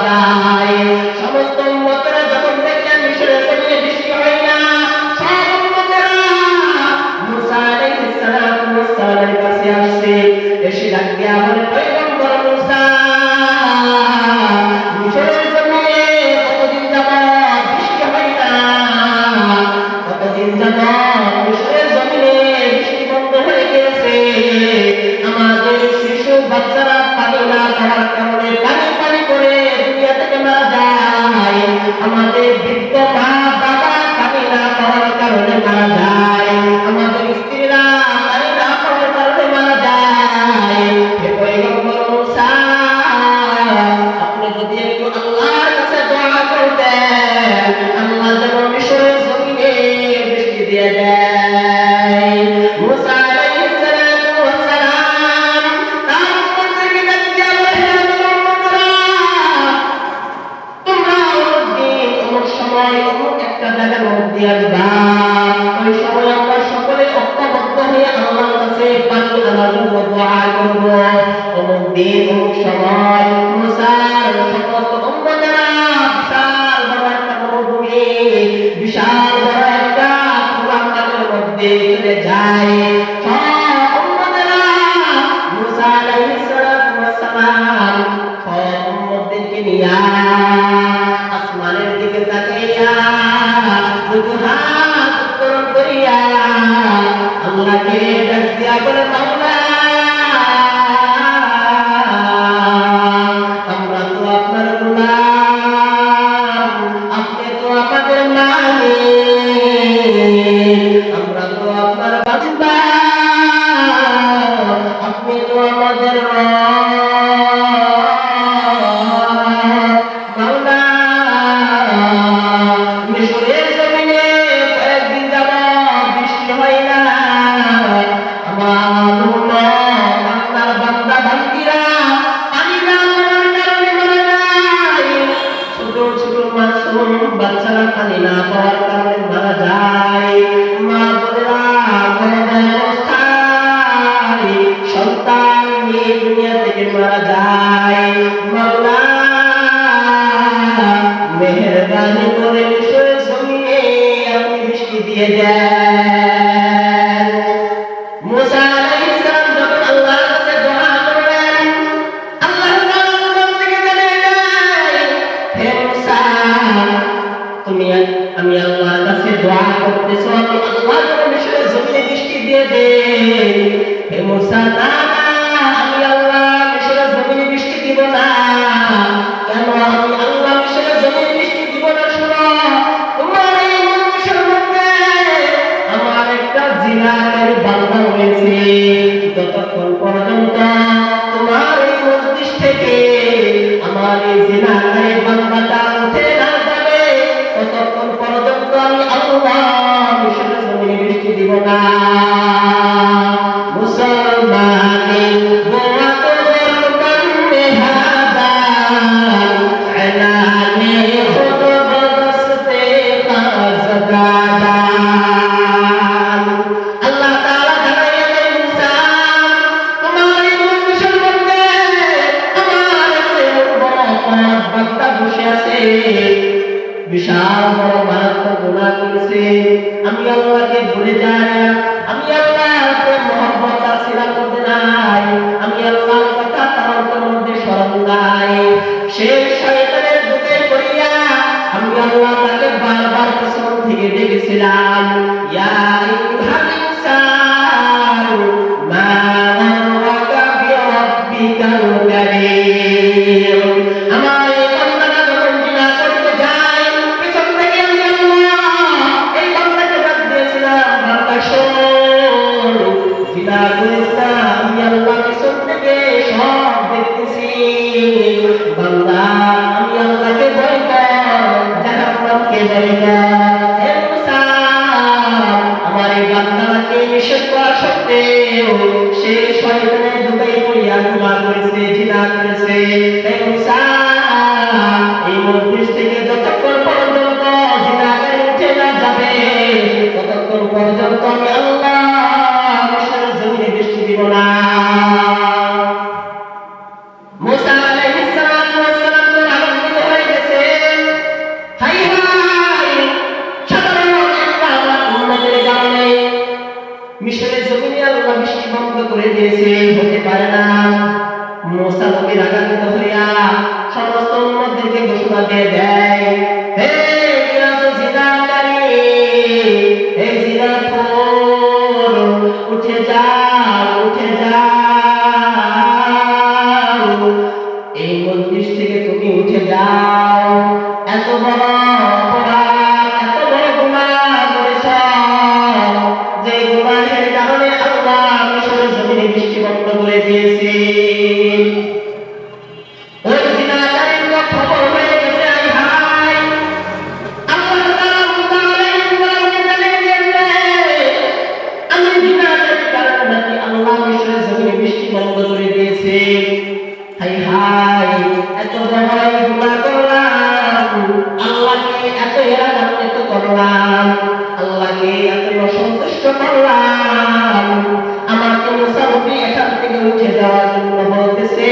যায়। সমস্ত উম্মতেরা যখন দেখলেন মিশরের জমিনে বৃষ্টি হয় না, সব উম্মতেরা মুসা আলাইহিস সালাতু ওয়াস সালামের কাছে আসছে, এসে ডাক দিয়া বলে, পয়গম্বর মুসা, মিশরের জমিনে কতদিন যাবত বৃষ্টি হয় না, কতদিন যাবত মিশরের জমিনে বৃষ্টি বন্ধ হয়ে গেছে, আমাদের শিশু বাচ্চারা পানি না খাওয়ার কারণে পানি পানি করে দুনিয়া থেকে মারা যায়, আমাদের বৃদ্ধ মা বাবা পানি না খাওয়ার কারণে মারা যায়, আমাদের স্ত্রীরা পানি না খাওয়ার কারণে মারা যায়। হে পয়গম্বর মুসা, আপনি যদি একটু আল্লাহর কাছে দোয়া করতেন, আল্লাহ যেন মিশরের জমিনে বৃষ্টি দিয়ে দেয়। মুসা আলাইহিস সালাতু ওয়াস সালাম তার উম্মতকে ডাক দিয়া বললেন, তোমরা দিন অমুক সময় অমুক একটা জায়গার মধ্যে আসবা, ওই সময় আমরা সকলে ঐক্যবদ্ধ হয়ে আল্লাহর কাছে পানি আনার জন্য দোয়া করব। অমুক দিন অমুক সময় মুসার সমস্ত উম্মতেরা বিশাল বড় একটা মরুভূমি, বিশাল বড় একটা খোলা মাঠের মধ্যে চলে যায়। সব উম্মতেরা মুসা আলাইহিস সালাতু ওয়াস সালাম সব উম্মতদেরকে নিয়ে আসমানের দিকে তাকাইয়া দুটো হাত উত্তোলন করিয়া আল্লাহকে ডাক দিয়া বলে, মাওলা, আমরা তো আপনার গোলাম, আপনি তো আমাদের মালিক, আমরা তো আপনার বান্দা, আপনি তো আমাদের মাওলা। মিশরের জমিনে কয়েকদিন যাবত বৃষ্টি হয় না, আমার উম্মত আপনার বান্দা বান্দীরা পানি না পাওয়ার কারণে মারা যায়, ছোট ছোট মাসুম বাচ্চারা পানি না পাওয়ার কারণে মারা যায়, মা বোনেরা গর্ভে অবস্থায় সন্তান নিয়ে দুনিয়া থেকে মারা যায়। মাওলা, মেহেরবানি করে মিশরের জমিনে আপনি বৃষ্টি দিয়ে দেন। মুসা আলাইহিস সালাম যখন আল্লাহর কাছে দোয়া করলেন, আল্লাহ তাআলা উপর থেকে জানিয়ে দেয়, হে মুসা, আমি আল্লাহর কাছে দোয়া করতেছো, আমি আল্লাহ যেন মিশরের জমিনে বৃষ্টি দিয়ে দেন। হে মুসা, না না, আমি আল্লাহ মিশরের জমিনে বৃষ্টি দিব না। কেন আমি আল্লাহ মিশরের জমিনে বৃষ্টি দিব না? শোনো, তোমার এই মজলিসের মধ্যে আমার একটা জিনাকারী বান্দা রয়েছে, যতক্ষণ পর্যন্ত তোমার এই মজলিস থেকে আমার এই জিনাকারী বান্দাটা উঠে না যাবে, ততক্ষণ পর্যন্ত আমি আল্লাহ মিশরের জমিনে বৃষ্টি দিব না। মুসলমানের দোয়া কবুল করতে হাদা এলানে খুদ বদস্তে খাজদাদান। আল্লাহ তাআলা জানাইলেন, মুসা, তোমার এই মজলিসের মধ্যে আমার এমন বড় বান্দা বসে আছে, বিশাল বড় মারাত্মক গুনাহ করেছে, আমি আল্লাহকে ভুলে যাই, আমি আল্লাহর মহব্বত আর সিলার মধ্যে নাই, আমি আল্লাহর কথা তার মধ্যে স্মরণ নাই, সে শয়তানের বুকে পড়িয়া আমি আল্লাহ তাকে বারবার পিছন থেকে ডেকেছিলাম, ইয়া আইয়ুহাল ইনসান মা গাররাকা বিরাব্বিকাল কারীম। আমার এই বান্দাটা যখন জিনা করতে যায়, পিছন থেকে আমি আল্লাহ এই বান্দাকে ডাক দিয়েছিলাম, বান্দা শোন, জিনা করিস না, আমি আল্লাহ পিছন থেকে সব দেখতেছি, বান্দা আমি আল্লাহকে ভয় কর, জাহান্নামকে ভয় কর। হে মুসা, আমার এই বান্দাকে নিষেধ করা সত্ত্বেও সে শয়তানের দুটাই পড়িয়া গুনাহ করেছে, জিনা করেছে। হে মুসা, এই মজলিস থেকে যতক্ষণ পর্যন্ত জিনাকারী উঠে না যাবে, ততক্ষণ পর্যন্ত আমি আল্লাহ মিশরের জমিনে বৃষ্টি দিব না। মুসা আলাইহিস সালাতু ওয়াস সালাম আনন্দিত দিকে ঘোষণা দিয়ে দেয়, হে বিরাট জিনাকারী, হে জিনাখোর, উঠে যাও, উঠে যাও, এই মজলিস থেকে তুমি উঠে যাও। এত বড় অপরাধ, এত বড় গুনাহ করেছ, যে গুনাহের কারণে আল্লাহ মিশরের জমিনে বৃষ্টি বন্ধ করে দিয়েছে। ওই জিনাকারীর খবর হয়ে গেছে, আই হায়, আল্লাহ তাআলা মুসা আলাইহিস সালামকে জানিয়ে দিয়েছে, আমি জিনাকারীর কারণে নাকি আল্লাহ মিশরের জমিনে বৃষ্টি বন্ধ করে দিয়েছে। হাই হাই, এত বড় গুনাহ করলাম, আল্লাহকে এত হেরানিত করলাম, আল্লাহকে এত অসন্তুষ্ট করলাম, আমাকে মুসা নবী এখান থেকে উঠে যাওয়ার জন্য বলতেছে।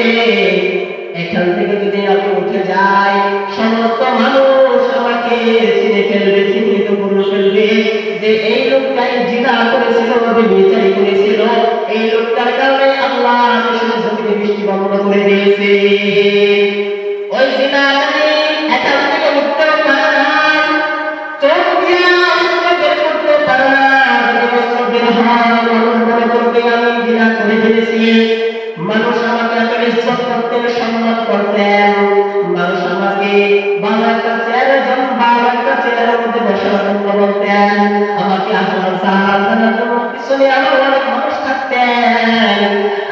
এখান থেকে যদি আমি উঠে যাই, সমস্ত মানুষ আমাকে চিনে ফেলবে, চিহ্নিত করে ফেলবে যে এই লোকটাই জিনা করেছিল, ব্যভিচারী করেছিল। এই লোকটার কারণে আল্লাহ মিশরের জমিনে বৃষ্টি বন্ধ করে দিয়েছে। ওই জিনাকারী এখান থেকে উঠতেও পারে না, চোখ দিয়া অস্ত্র বের করতেও পারে না। যদি অস্ত্র বের হয়, মানুষ মনে করবে আমি জিনা করে ফেলেছি। মানুষ আমাকে এত ইজ্জত করতেন, সম্মান করতেন, মানুষ আমাকে ভালো একটা চেয়ারের জন্য, ভালো একটা চেয়ারের মধ্যে বসার জন্য বলতেন, আমাকে আসলাম সাহায্যের জন্য পিছনে আমার অনেক মানুষ থাকতেন।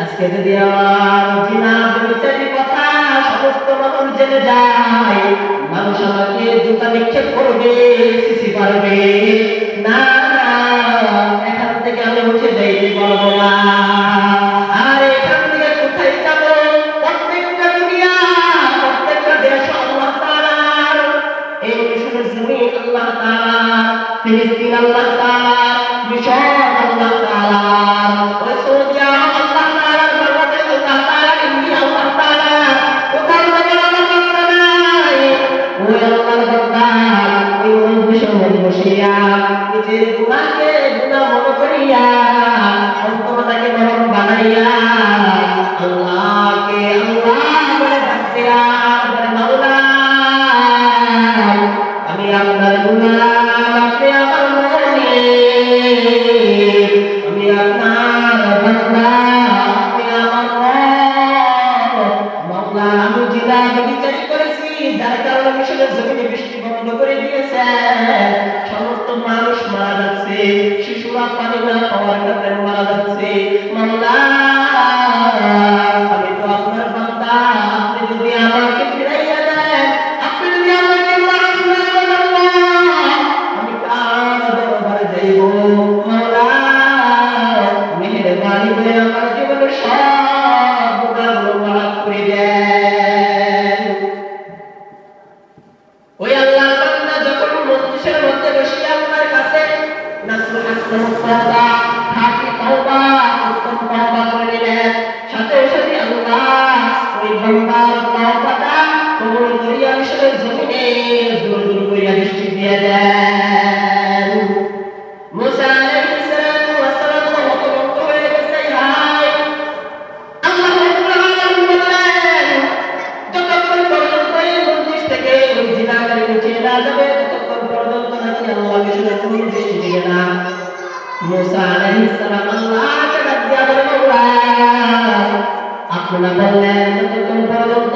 আজকে যদি আমার জিনা ব্যভিচারীর কথা সমস্ত মানুষ জেনে যায়, মানুষ আমাকে জুতা নিক্ষেপ করবে, সিসি পারবে না। এখান থেকে আমি উঠে যাইতে পারবো না। আর এখান থেকে কোথায় যাবো? প্রত্যেকটা দুনিয়া, প্রত্যেকটা দেশ আল্লাহ তাআলার, এই মিশরের জমিন আল্লাহ তাআলার, ফিলিস্তিন আল্লাহ তাআলার, মিশর আল্লাহ তাআলার, ওই সৌদি আরব আল্লাহ তাআলার, বাংলাদেশ আল্লাহ তাআলার, ইন্ডিয়া আল্লাহ তাআলার, কোথাও যাবে আমার রাস্তা নাই। ওই আল্লাহর বান্দা ওই মজলিসের মধ্যে বসিয়া নিজের গুনাহকে গুনাহ মনে করিয়া, অন্তরটাকে নরম বানাইয়া আল্লাহকে আল্লাহ বলে ডাকতেয়া, বলে মাওলা আমি আপনার গোলাম, আপনি আমার মুমিন, আমি আপনার বান্দা, আপনি আমার রব। মাওলা আমি জিনা ব্যভিচারী করেছি, যার কারণে মিশরের জমিনে বৃষ্টি বন্ধ করে দিয়েছে, সমস্ত মানুষ মারা যাচ্ছে, শিশুরা পানি না পাওয়ার কারণে মারা যাচ্ছে। মাওলা আমি তো আপনার বান্দা, আপনি যদি আমাকে ফিরাইয়া দেন, আপনি যদি আমাকে মাফ না করেন, আমি কার দরবারে যাইব? মাওলা মেহেরবানি করে আমার জীবনের সব গুনাহগুলো মাফ করে দেন। ওই আল্লাহর বান্দা যখন মজলিসের মধ্যে বসে আল্লাহর কাছে নাসুহাত তওবা, খাঁটি তওবা, উত্তম তওবা করে নিলেন, সাথে সাথে আল্লাহ ওই বান্দার তওবাটা কবুল করিয়া মিশরের জমিনে জোর জোর করিয়া বৃষ্টি দিয়ে দেন। মুসা আলাইহিস সালাম হতভম্ব হয়ে গেছে। হায়, আল্লাহ রাব্বুল আলামিন বললেন, যতক্ষণ পর্যন্ত এই মজলিস থেকে ওই জিনাকারী উঠে না যাবে, ততক্ষণ পর্যন্ত নাকি আল্লাহ মিশরের জমিনে বৃষ্টি দিবে না। মুসা আলাইহিস সালাম আল্লাহকে ডাক দিয়া বলে, মাওলা আপনি বললেন যতক্ষণ পর্যন্ত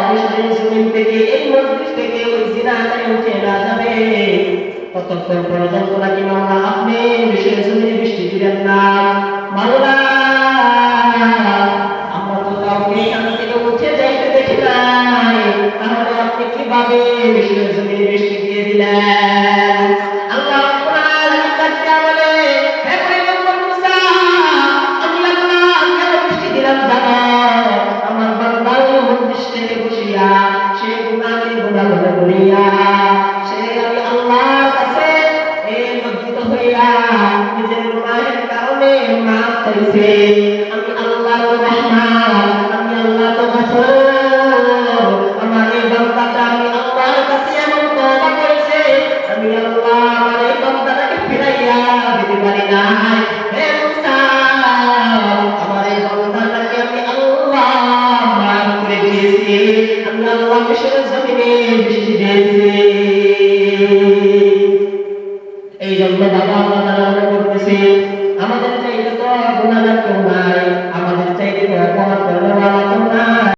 মিশরের জমিন থেকে, এই মজলিস থেকে ওই জিনাকারী উঠে না যাবে, ততক্ষণ পর্যন্ত নাকি মাওলা আপনি মিশরের জমিনে বৃষ্টি দিবেন না। মাওলা আমরা তো কাউকে এখান থেকে উঠে যাইতে দেখি নাই, তাহলে আপনি কিভাবে মিশরের জমিনে বৃষ্টি দিয়ে দিলেন? আল্লাহ রাব্বুল আলামিন তাকে বলে, হে পয়গম্বর মুসা, আমি আল্লাহ কেন বৃষ্টি দিলাম জানো? আমার বান্দা মজলিস থেকে বসিয়া সে গুনাহকে গুনাহ মনে করিয়া, সে আমি আল্লাহর কাছে লজ্জিত হইয়া নিজের গুনাহের কারণে মাফ চাইছে। আমি আল্লাহ তো রহমান, আমি আল্লাহ তো গফুর, আমার এই বান্দাটা আমি আল্লাহর কাছে এমন তওবা করেছে, আমি আল্লাহ আমার এই বান্দাটাকে ফিরাইয়া দিতে পারি না। হে মুসা, আমার এই বান্দাটাকে আমি আল্লাহ মাফ করে দিয়েছি, আমি আল্লাহ মিশরের জমিনে বৃষ্টি দিয়েছে।